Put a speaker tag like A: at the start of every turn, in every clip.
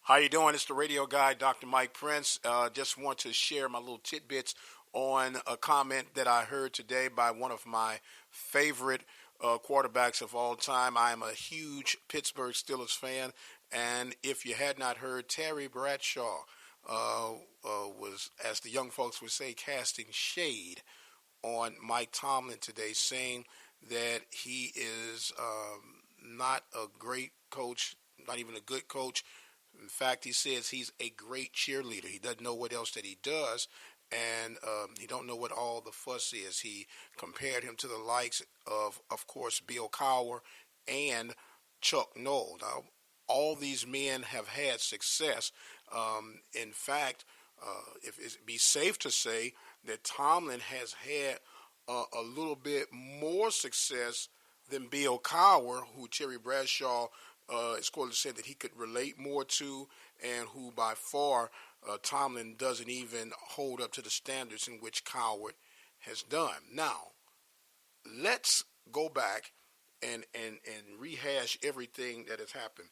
A: How you doing? It's the radio guy, Dr. Mike Prince. Just want to share my little tidbits on a comment that I heard today by one of my favorite quarterbacks of all time. I am a huge Pittsburgh Steelers fan, and if you had not heard, Terry Bradshaw was, as the young folks would say, casting shade on Mike Tomlin today, saying that he is not a great coach, not even a good coach. In fact, he says he's a great cheerleader. He doesn't know what else that he does, and he don't know what all the fuss is. He compared him to the likes of course, Bill Cowher and Chuck Noll. Now, all these men have had success. In fact, if it'd be safe to say that Tomlin has had a little bit more success than Bill Cowher, who Terry Bradshaw is quoted to say that he could relate more to, and who by far Tomlin doesn't even hold up to the standards in which Cowher has done. Now, let's go back and rehash everything that has happened.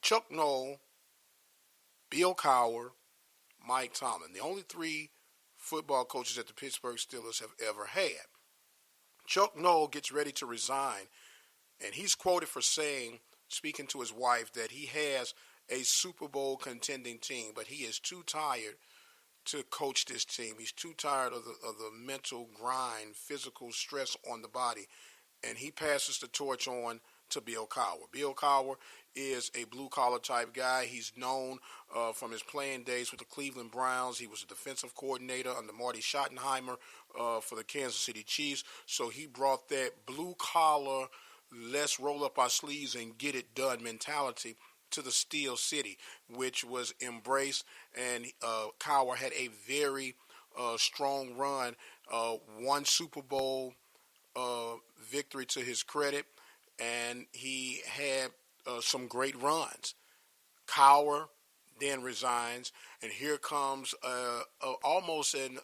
A: Chuck Noll, Bill Cowher, Mike Tomlin, the only three football coaches that the Pittsburgh Steelers have ever had. Chuck Noll gets ready to resign, and he's quoted for saying, speaking to his wife, that he has a Super Bowl contending team, but he is too tired to coach this team. He's too tired of the mental grind, physical stress on the body, and he passes the torch on to Bill Cowher. Bill Cowher is a blue-collar type guy. He's known from his playing days with the Cleveland Browns. He was a defensive coordinator under Marty Schottenheimer for the Kansas City Chiefs, so he brought that blue-collar, let's roll up our sleeves and get it done mentality to the Steel City, which was embraced, and Cowher had a very strong run, one Super Bowl victory to his credit, and he had some great runs. Cowher then resigns, and here comes almost an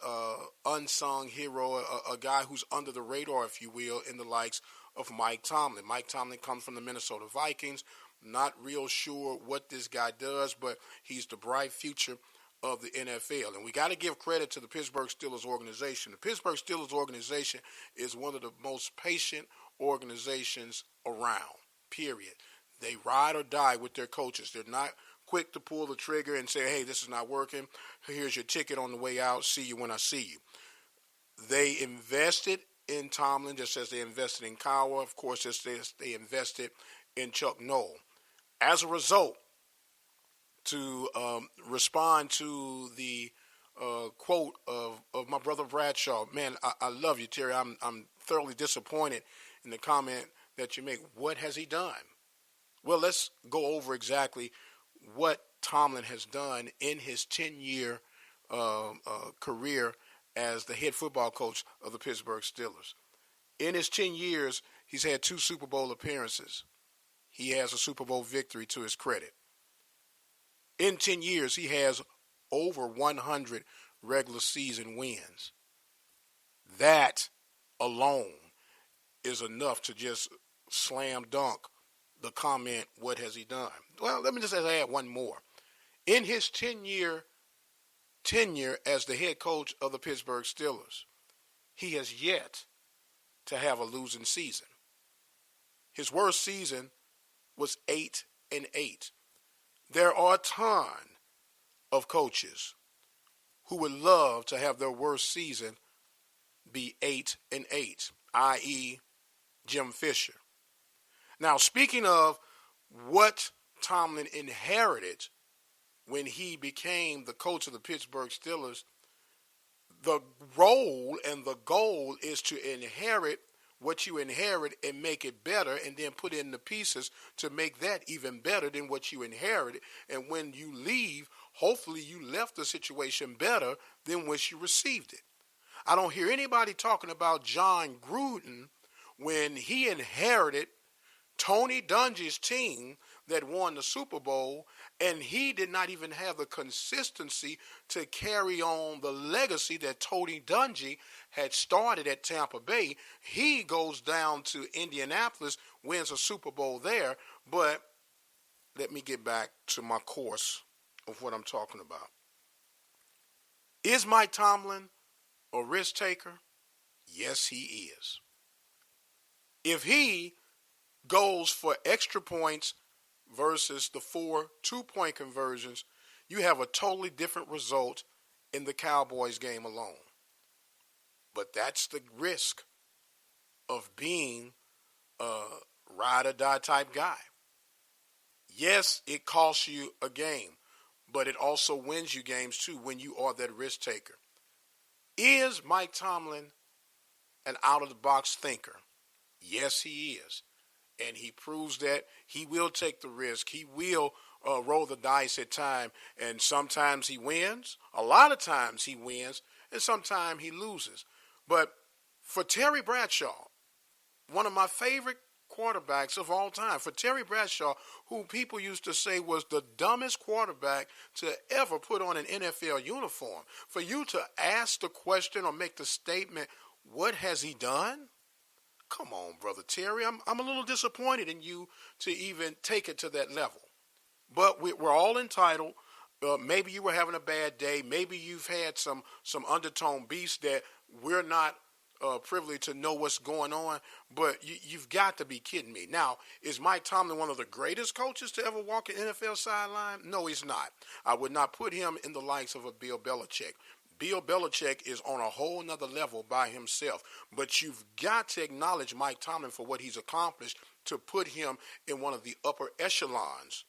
A: unsung hero, a guy who's under the radar, if you will, in the likes of Mike Tomlin. Mike Tomlin comes from the Minnesota Vikings. Not real sure what this guy does, but he's the bright future of the NFL. And we got to give credit to the Pittsburgh Steelers organization. The Pittsburgh Steelers organization is one of the most patient organizations around, period. They ride or die with their coaches. They're not quick to pull the trigger and say, hey, this is not working. Here's your ticket on the way out. See you when I see you. They invested in Tomlin just as they invested in Cowher. Of course, just as they invested in Chuck Noll. As a result, to respond to the quote of my brother Bradshaw, man, I love you, Terry. I'm thoroughly disappointed in the comment that you make. What has he done? Well, let's go over exactly what Tomlin has done in his 10-year career as the head football coach of the Pittsburgh Steelers. In his 10 years, he's had 2 Super Bowl appearances. He has a Super Bowl victory to his credit. In 10 years, he has over 100 regular season wins. That alone is enough to just slam dunk the comment, what has he done? Well, let me just add one more. In his 10-year tenure as the head coach of the Pittsburgh Steelers, he has yet to have a losing season. His worst season was 8-8. There are a ton of coaches who would love to have their worst season be 8-8, i.e. Jim Fisher. Now, speaking of what Tomlin inherited when he became the coach of the Pittsburgh Steelers, the role and the goal is to inherit what you inherit and make it better, and then put in the pieces to make that even better than what you inherited. And when you leave, hopefully you left the situation better than when you received it. I don't hear anybody talking about John Gruden when he inherited Tony Dungy's team that won the Super Bowl, and he did not even have the consistency to carry on the legacy that Tony Dungy had started at Tampa Bay. He goes down to Indianapolis, wins a Super Bowl there, but let me get back to my course of what I'm talking about. Is Mike Tomlin a risk taker? Yes, he is. If he goes for extra points versus the 4 2-point conversions, you have a totally different result in the Cowboys game alone. But that's the risk of being a ride or die type guy. Yes, it costs you a game, but it also wins you games too when you are that risk taker. Is Mike Tomlin an out-of-the-box thinker? Yes, he is. And he proves that he will take the risk. He will roll the dice at time. And sometimes he wins. A lot of times he wins. And sometimes he loses. But for Terry Bradshaw, one of my favorite quarterbacks of all time, for Terry Bradshaw, who people used to say was the dumbest quarterback to ever put on an NFL uniform, for you to ask the question or make the statement, what has he done? Come on, Brother Terry. I'm a little disappointed in you to even take it to that level. But we're all entitled. Maybe you were having a bad day. Maybe you've had some undertone beats that we're not privileged to know what's going on. But you've got to be kidding me. Now, is Mike Tomlin one of the greatest coaches to ever walk an NFL sideline? No, he's not. I would not put him in the likes of a Bill Belichick. Bill Belichick is on a whole nother level by himself. But you've got to acknowledge Mike Tomlin for what he's accomplished to put him in one of the upper echelons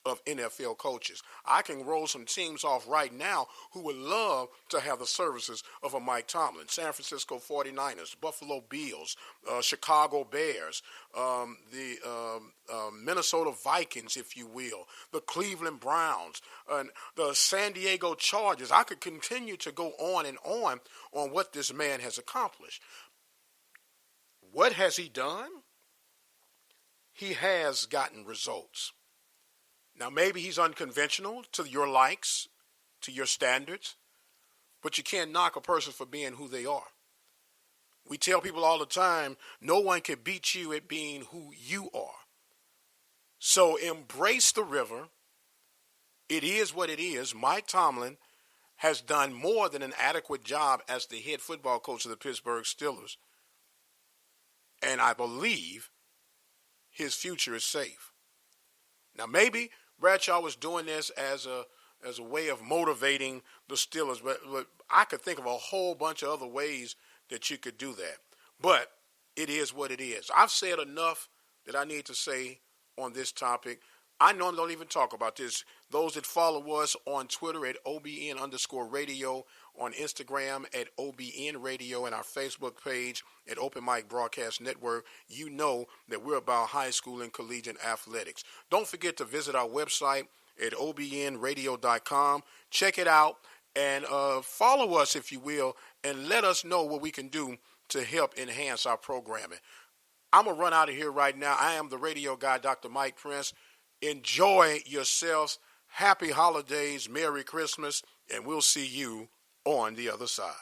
A: of NFL coaches. I can roll some teams off right now who would love to have the services of a Mike Tomlin. San Francisco 49ers, Buffalo Bills, Chicago Bears, the Minnesota Vikings, if you will, the Cleveland Browns, the San Diego Chargers. I could continue to go on and on what this man has accomplished. What has he done? He has gotten results. Now, maybe he's unconventional to your likes, to your standards, but you can't knock a person for being who they are. We tell people all the time, no one can beat you at being who you are. So embrace the river. It is what it is. Mike Tomlin has done more than an adequate job as the head football coach of the Pittsburgh Steelers. And I believe his future is safe. Now, maybe Bradshaw was doing this as a way of motivating the Steelers, but I could think of a whole bunch of other ways that you could do that. But it is what it is. I've said enough that I need to say on this topic. I normally don't even talk about this. Those that follow us on Twitter at OBN_radio, on Instagram at OBN-RADIO, and our Facebook page at Open Mic Broadcast Network, you know that we're about high school and collegiate athletics. Don't forget to visit our website at OBNRadio.com. Check it out and follow us, if you will, and let us know what we can do to help enhance our programming. I'm going to run out of here right now. I am the radio guy, Dr. Mike Prince. Enjoy yourselves. Happy holidays. Merry Christmas. And we'll see you on the other side.